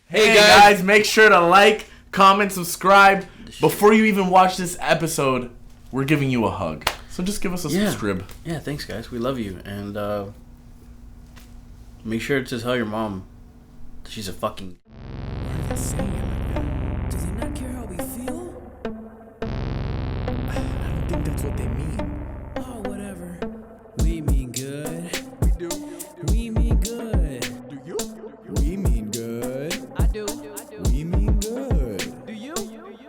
Hey guys, make sure to like, comment, subscribe. Before you even watch this episode, we're giving you a hug. So just give us a subscribe. Yeah, thanks guys. We love you. And make sure to tell your mom that she's a fucking... Why are they saying it like that? Do they not care how we feel? I don't think that's what they mean. Oh, whatever. We mean good. We do. We mean good. Do you? We mean good. I do. We mean good. Do you?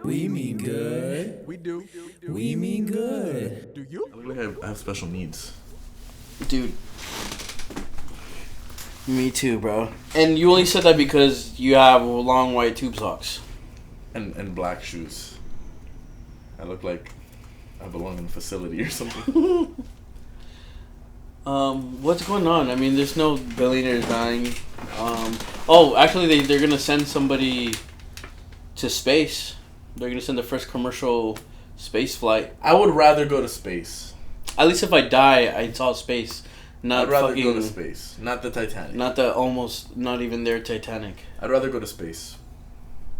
We mean good. We do. We mean good. Do you? I look like I have special needs. Dude. Me too, bro. And you only said that because you have long white tube socks. And black shoes. I look like I belong in a facility or something. What's going on? I mean, there's no billionaires dying. Actually, they're gonna send somebody to space. They're gonna send the first commercial space flight. I would rather go to space. At least if I die, I saw space. I'd rather go to space, not the Titanic. Not even their Titanic. I'd rather go to space.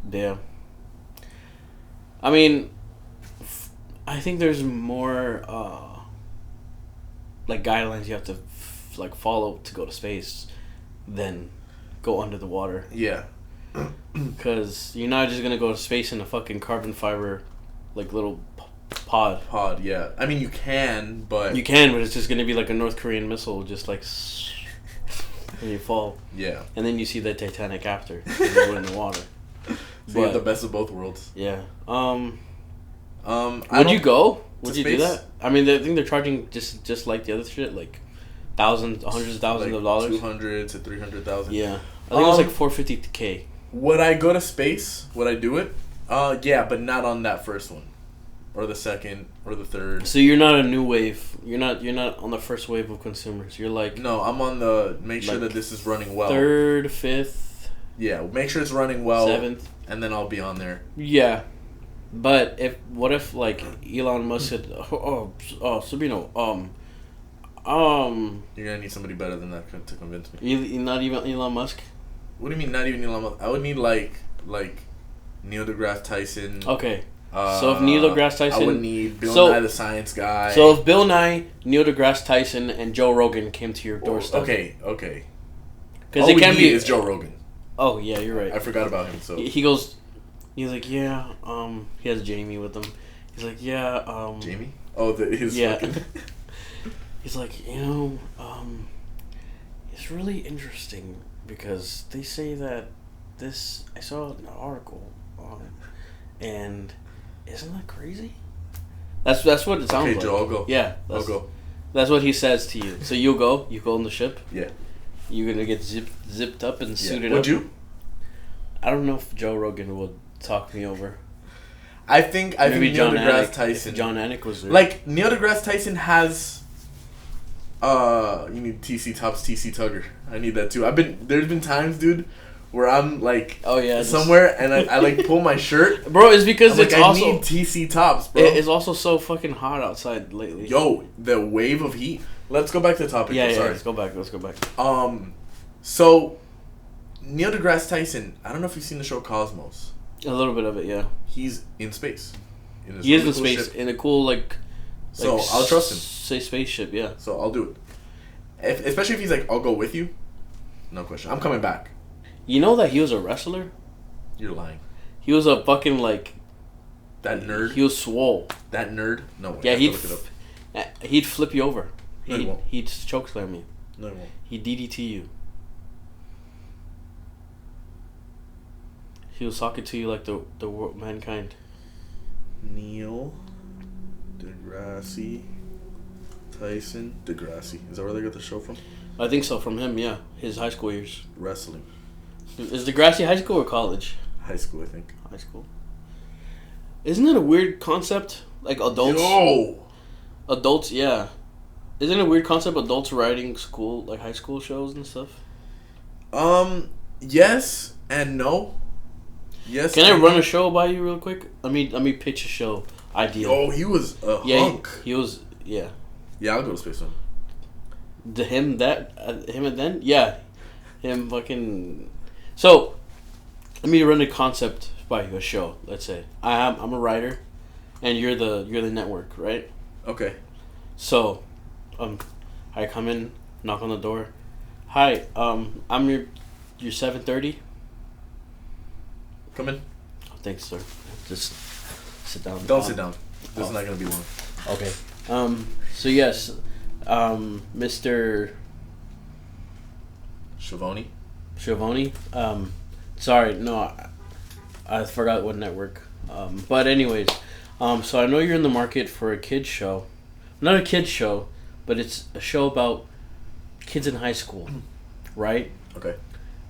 Yeah. I mean, I think there's more like guidelines you have to like follow to go to space than go under the water. Yeah. Because you're not just gonna go to space in a fucking carbon fiber, like little pod. Yeah. I mean, you can, but It's just gonna be like a North Korean missile, just like when you fall. Yeah. And then you see the Titanic after when you went in the water. So you have the best of both worlds. Yeah. Would you go? Would you space? do that? I mean, I think they're charging just like the other shit, like hundreds of thousands of dollars. $200,000 to $300,000. Yeah. I think it was like $450K. Would I go to space? Would I do it? Yeah, but not on that first one, or the second, or the third. So you're not a new wave. You're not on the first wave of consumers. You're like no. I'm on the make sure that this is running well. Third, fifth. Yeah, make sure it's running well. Seventh, and then I'll be on there. Yeah, but what if like Elon Musk said, Sabino, you're gonna need somebody better than that to convince me. Not even Elon Musk. What do you mean? Not even Elon Musk? I would need like Neil deGrasse Tyson. Okay. So if Neil deGrasse Tyson, I would need Bill Nye the Science Guy. So if Bill Nye, Neil deGrasse Tyson, and Joe Rogan came to your doorstep. Okay. Because it can't be. Is Joe Rogan. Oh yeah, you're right. I forgot about him. So he's like, yeah. He has Jamie with him. He's like, yeah. Jamie. Oh, his. Yeah. Fucking... He's like, it's really interesting because they say that this. I saw an article, and isn't that crazy? That's what it sounds like. Okay, Joe, I'll go. Yeah, I'll go. That's what he says to you. So you'll go. You go on the ship. Yeah. You're gonna get zipped up and suited up. Would you? I don't know if Joe Rogan would talk me over. I think Neil deGrasse Tyson. If John Anik was there. Like Neil deGrasse Tyson has. You need TC Tops, TC Tugger. I need that too. There's been times, dude, where I'm like, somewhere and I like pull my shirt, bro. It's because it's I need TC Tops, bro. It's also so fucking hot outside lately. Yo, the wave of heat. Let's go back to the topic. Yeah, sorry. Let's go back. So Neil deGrasse Tyson. I don't know if you've seen the show Cosmos. A little bit of it, yeah. He's in space. He is in space ship. In a cool So I'll trust him. Say spaceship, yeah. So I'll do it. Especially if he's like, I'll go with you. No question. I'm coming back. You know that he was a wrestler? You're lying. He was a fucking that nerd. He was swole. That nerd? No way. Yeah, he'd flip you over. No, he won't. He'd chokeslam you. No, he won't. He'd DDT you. He was talking to you like the world, mankind. Neil deGrasse Tyson. Degrassi. Is that where they got the show from? I think so. From him, yeah. His high school years. Wrestling. Is Degrassi high school or college? High school, I think. High school. Isn't it a weird concept? Like adults. Yo! Adults, yeah. Isn't it a weird concept? Adults writing school, like high school shows and stuff. Yes and no. Yes. Can I run a show by you real quick? Let me pitch a show idea. Oh, he was a hunk. He was, yeah. Yeah, I'll go to space with him. Him and then? Yeah. Him fucking... So, Let me run a concept by you, a show. Let's say I'm a writer, and you're the network, right? Okay. So, I come in, knock on the door. Hi, I'm your 7:30. Come in. Oh, thanks, sir. Just sit down. Don't sit down. This is not gonna be long. Okay. So yes, Mr. Schiavone. Schiavone. Sorry, no, I forgot what network. But anyways, so I know you're in the market for a kids show, not a kids show, but it's a show about kids in high school, right? Okay.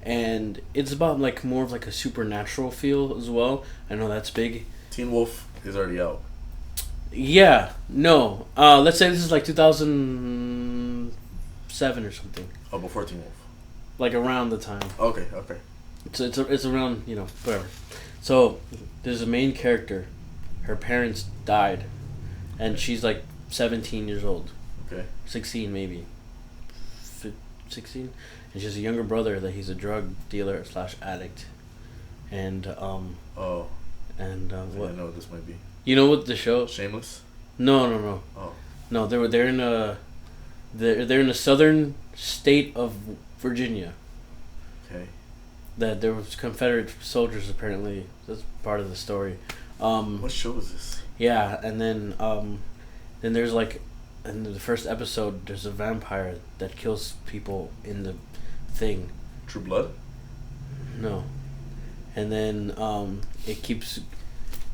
And it's about like more of like a supernatural feel as well. I know that's big. Teen Wolf is already out. Yeah. No. Let's say this is like 2007 or something. Oh, before Teen Wolf. Like around the time. Okay. It's around, whatever. So there's a main character. Her parents died, and she's like 17 years old. Okay. 16 maybe. 16, and she has a younger brother that he's a drug dealer / addict, and Oh. And what? I know what this might be. You know what the show? Shameless. No. Oh. No, they're in the southern state of Virginia. Okay. That there was Confederate soldiers apparently. That's part of the story. What show is this? Yeah, and then there's like, in the first episode, there's a vampire that kills people in the thing. True Blood? No. And then it keeps.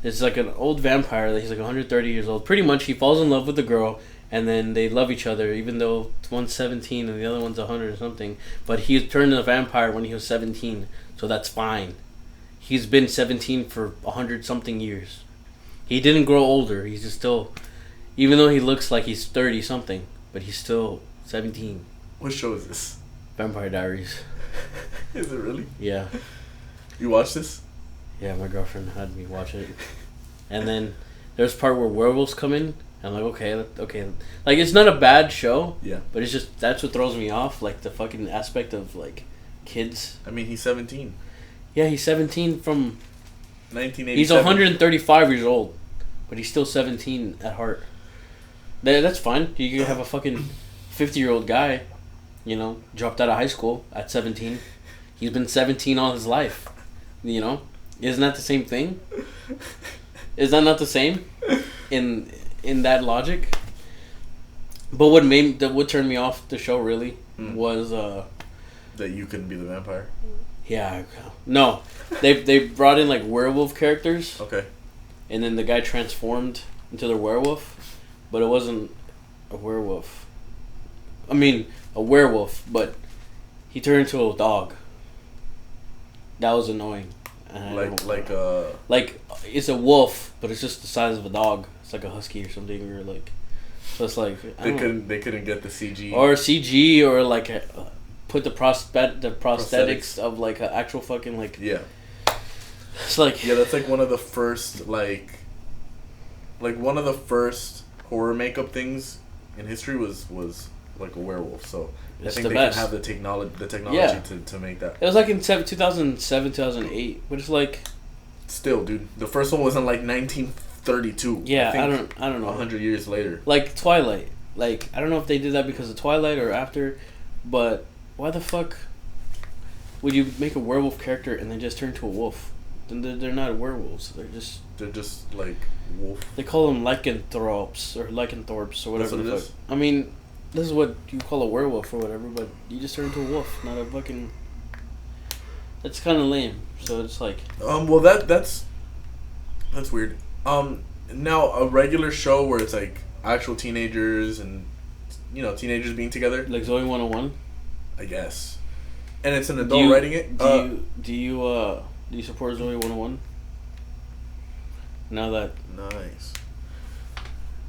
It's like an old vampire that he's like 130 years old. Pretty much, he falls in love with the girl, and then they love each other, even though one's 17 and the other one's 100 or something. But he turned into a vampire when he was 17, so that's fine. He's been 17 for 100 something years. He didn't grow older. He's just still, even though he looks like he's 30 something, but he's still 17. What show is this? Vampire Diaries. Is it really? Yeah. You watched this? Yeah, my girlfriend had me watch it. And then there's a part where werewolves come in. And I'm like, okay. Like, it's not a bad show. Yeah. But it's just, that's what throws me off. Like, the fucking aspect of, like, kids. I mean, he's 17. Yeah, he's 17 from... 1987. He's 135 years old. But he's still 17 at heart. That's fine. You can have a fucking 50-year-old guy, dropped out of high school at 17. He's been 17 all his life. Isn't that the same thing? Is that not the same in that logic? But what turned me off the show really was that you couldn't be the vampire. Yeah, no, they brought in like werewolf characters. Okay. And then the guy transformed into the werewolf, but it wasn't a werewolf. I mean, a werewolf, but he turned into a dog. That was annoying. Like it's a wolf, but it's just the size of a dog. It's like a husky or something, or like. So it's like they couldn't get the CG or like put the prosthetics of like an actual fucking like. Yeah. It's like that's like one of the first like one of the first horror makeup things in history was like a werewolf. So it's I think they can have the technology to make that. It was like in 2007, 2008, but it's like still, dude. The first one was in like 1932. Yeah, I don't know. 100 years later. Like Twilight. Like I don't know if they did that because of Twilight or after, but why the fuck would you make a werewolf character and then just turn to a wolf? Then they're not werewolves. They're just like wolf. They call them lycanthropes or whatever the fuck. I mean, this is what you call a werewolf or whatever, but you just turn into a wolf, not a fucking. It's kind of lame. So it's like. Well, that's weird. Now a regular show where it's like actual teenagers and teenagers being together. Like Zoe 101. I guess. And it's an adult writing it. Do you support Zoe 101? Now that nice.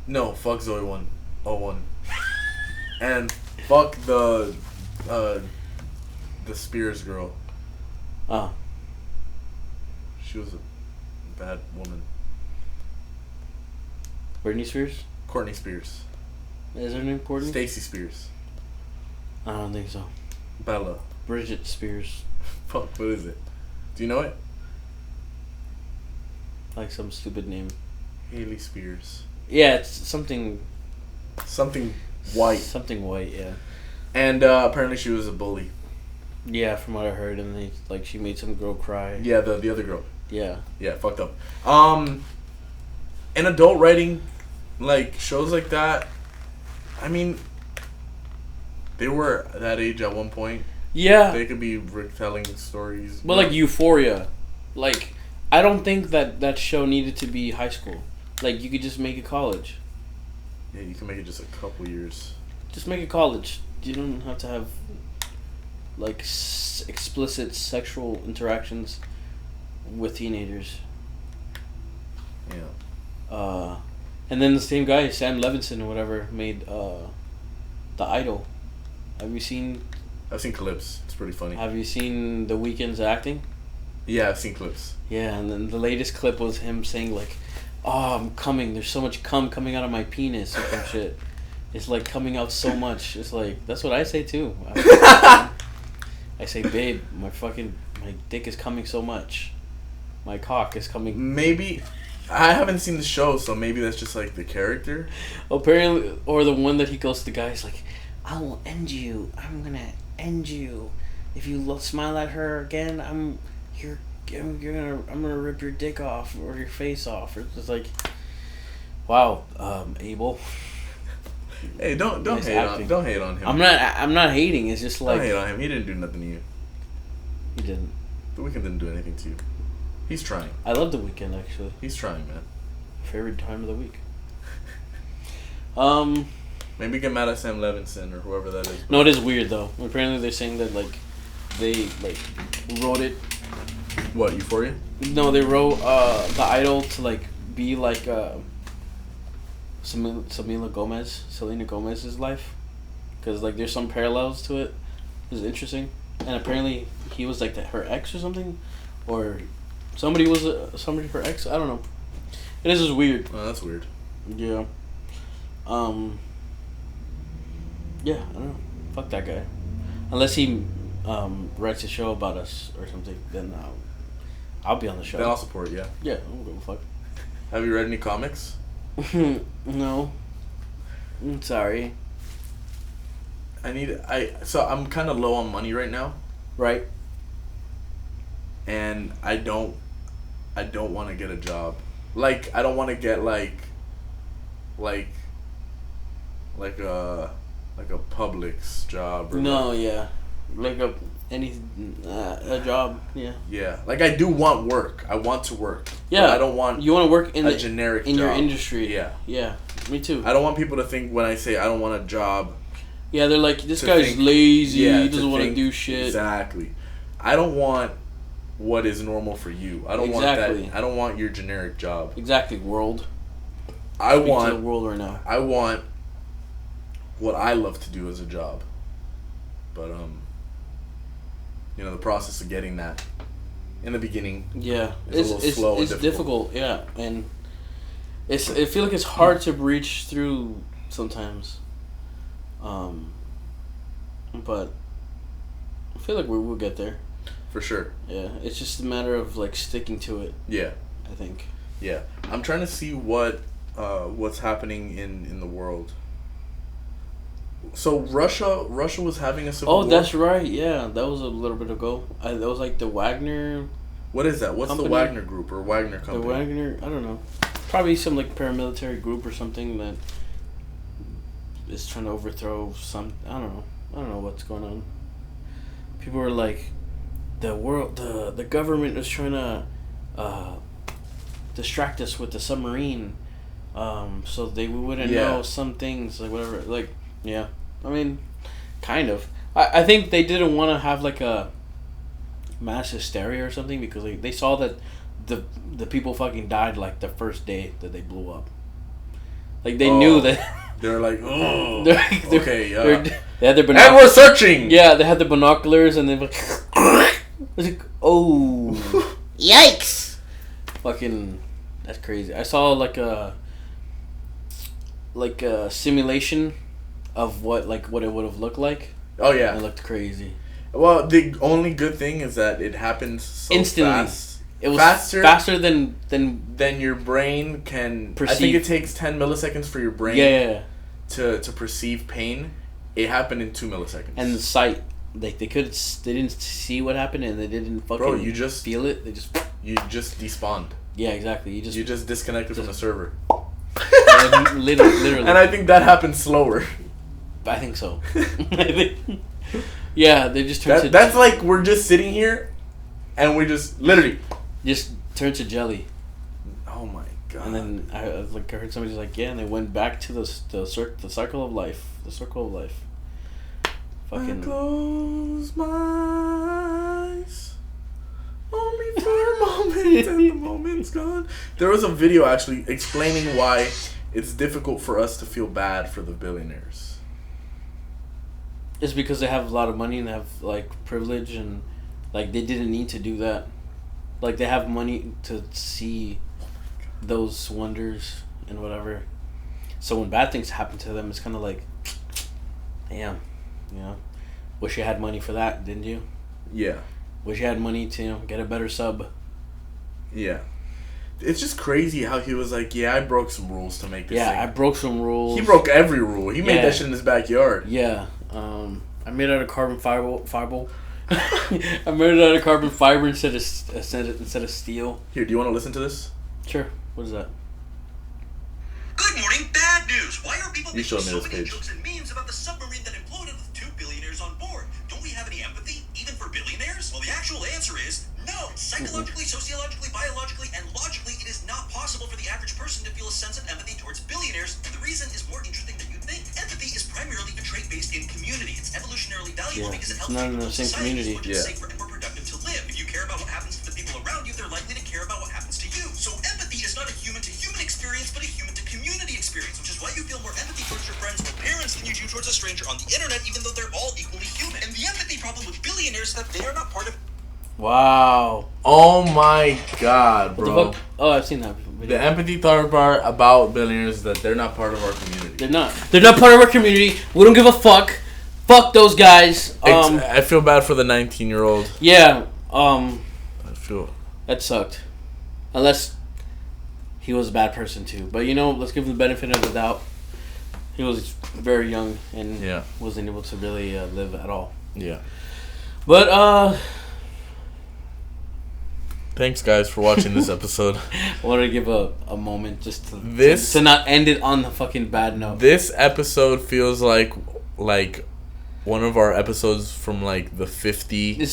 No, fuck Zoe 101. And fuck the Spears girl. Ah. She was a bad woman. Britney Spears? Courtney Spears. Is her name Courtney? Stacey Spears. I don't think so. Bella. Bridget Spears. Fuck, what is it? Do you know it? Like some stupid name. Hailey Spears. Yeah, it's something white. Something white, yeah. And apparently she was a bully. Yeah, from what I heard, and she made some girl cry. Yeah, the other girl. Yeah. Yeah, fucked up. In adult writing, like shows like that, I mean, they were that age at one point. Yeah. They could be retelling stories. But like Euphoria, like I don't think that show needed to be high school. Like you could just make it college. Yeah, you can make it just a couple years. Just make it college. You don't have to have like explicit sexual interactions with teenagers. Yeah. And then the same guy, Sam Levinson or whatever, made The Idol. Have you seen? I've seen clips. It's pretty funny. Have you seen The Weeknd's acting? Yeah, I've seen clips. Yeah, and then the latest clip was him saying like, "Oh, I'm coming. There's so much cum coming out of my penis or some shit. It's like coming out so much. It's like that's what I say too. I say, babe, my dick is coming so much. My cock is coming." Maybe. I haven't seen the show, so maybe that's just like the character. Apparently, or the one that he goes to the guy, he's like, "I will end you. I'm gonna end you. If you smile at her again, I'm gonna rip your dick off or your face off." Or it's just like, wow, Abel. Hey, don't Nice hate acting. don't hate on him. I'm not hating. It's just like don't hate on him. He didn't do nothing to you. he didn't. The Weeknd didn't do anything to you. He's trying. I love The Weeknd actually. He's trying, man. Favorite time of the week. Maybe get mad at Sam Levinson or whoever that is. No, it is weird though. Apparently they're saying that like they like wrote it. What, Euphoria? No, they wrote The Idol to like be like Selena Gomez's life, because like there's some parallels to it. It's interesting, and apparently he was like her ex or something, or somebody was her ex. I don't know. It is just weird. Oh, that's weird. Yeah. Yeah, I don't know. Fuck that guy. Unless he writes a show about us or something, then I'll be on the show. Then I'll support, yeah. Yeah, I don't give a fuck. Have you read any comics? No. I'm sorry. So I'm kind of low on money right now, Right? and I don't want to get a job. Like I don't want to get like a Publix job or No, yeah. Like a job, yeah. Yeah, like I do want work. I want to work. Yeah. But I don't want You want to work in a generic in job. your industry. Yeah. Yeah. Me too. I don't want people to think when I say I don't want a job. Yeah, they're like, this to guy's think- lazy. yeah, He doesn't want to think- do shit. Exactly. I don't want what is normal for you. I don't Exactly. want that. I don't want your generic job. Exactly, world. I Speak to the want world right now. I want what I love to do as a job. But the process of getting that in the beginning. Yeah, It's a little slow and it's difficult. Yeah, and I feel like it's hard to breach through sometimes. But I feel like we'll get there. For sure. Yeah, it's just a matter of like sticking to it. Yeah. I think. Yeah. I'm trying to see what's happening in the world. So Russia was having a civil war. Oh, that's right. Yeah, that was a little bit ago. That was like the Wagner. What is that? What's company? the Wagner Group or Wagner Company? The Wagner. I don't know. Probably some like paramilitary group or something that is trying to overthrow some. I don't know. I don't know what's going on. People are like, the government is trying to distract us with the submarine, so we wouldn't know some things, like whatever. Like, yeah, I mean, kind of. I think they didn't want to have like a mass hysteria or something, because they saw that the people fucking died like the first day that they blew up. Like they knew that. They're like, oh, okay, they had their and we're searching. Yeah, they had the binoculars and they were like, oh, Yikes! fucking, that's crazy. I saw like a simulation of what it would have looked like. Oh yeah, It looked crazy. Well, the only good thing is that it happens so Instantly. fast. It was faster than your brain can perceive. I think it takes 10 milliseconds for your brain to perceive pain. It happened in 2 milliseconds. And the sight, like they didn't see what happened, and they didn't fucking you just feel it. You just despawned. Yeah, exactly. You just disconnected from the server. Yeah, literally. And I think that happened slower. I think so. Yeah, they just turned that's like we're just sitting here, and we just literally just turned to jelly. Oh my god! And then I heard somebody like, yeah, and they went back to the cycle of life, the circle of life. Fucking. I close my eyes, only for a moment, and the moment's gone. There was a video actually explaining why it's difficult for us to feel bad for the billionaires. It's because they have a lot of money and they have like privilege, and like they didn't need to do that. Like they have money to see those wonders and whatever. So when bad things happen to them, it's kind of like, damn, you know, wish you had money for that, didn't you? Yeah. Wish you had money to get a better sub. Yeah. It's just crazy how he was like, yeah, I broke some rules to make this thing. I broke some rules. He broke every rule. He made that shit in his backyard. Yeah. I made it out of carbon fiber. I made it out of carbon fiber instead of steel. Here, do you want to listen to this? Sure. What is that? Good morning, bad news. Why are people making so many page. jokes and memes about the submarine that imploded with 2 billionaires on board? Don't we have any empathy, even for billionaires? Well, the actual answer is no. Psychologically, sociologically, biologically, and logically, it is not possible for the average person to feel a sense of empathy towards billionaires, and the reason is more interesting than you'd think. Empathy is primarily a trait based in community. It's evolutionarily valuable because it helps people build societies which is safer and more productive to live. If you care about what happens to the people around you, they're likely to care about what happens to you. So empathy is not a human-to-human experience, but a human-to-community experience, which is why you feel more empathy towards your friends or parents than you do towards a stranger on the internet, even though they're all equally human. And the empathy problem with billionaires is that they are not part of... Wow. Oh my god, bro. Oh, I've seen that video. The empathy part about billionaires is that they're not part of our community. They're not. They're not part of our community. We don't give a fuck. Fuck those guys. I feel bad for the 19-year-old. Yeah. That sucked. Unless he was a bad person too. But let's give him the benefit of the doubt. He was very young and wasn't able to really live at all. Yeah. But thanks, guys, for watching this episode. I wanted to give a moment just to not end it on the fucking bad note. This episode feels like one of our episodes from like the 50.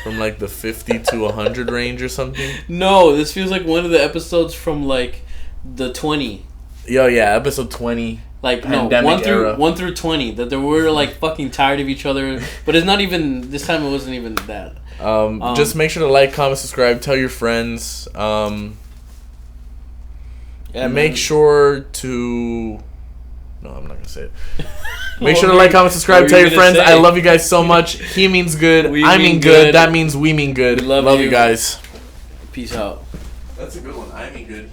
From like the 50 to 100 range or something. No, this feels like one of the episodes from like the 20. Yo, yeah, episode 20. Like one through 20. That they were like fucking tired of each other, but it's not even this time. It wasn't even that. Just make sure to like, comment, subscribe, tell your friends. Make sure to. No, I'm not gonna say it. Make sure to like, comment, subscribe, tell your friends. I love you guys so much. He means good. I mean good. That means we mean good. We love you guys. Peace out. That's a good one. I mean good.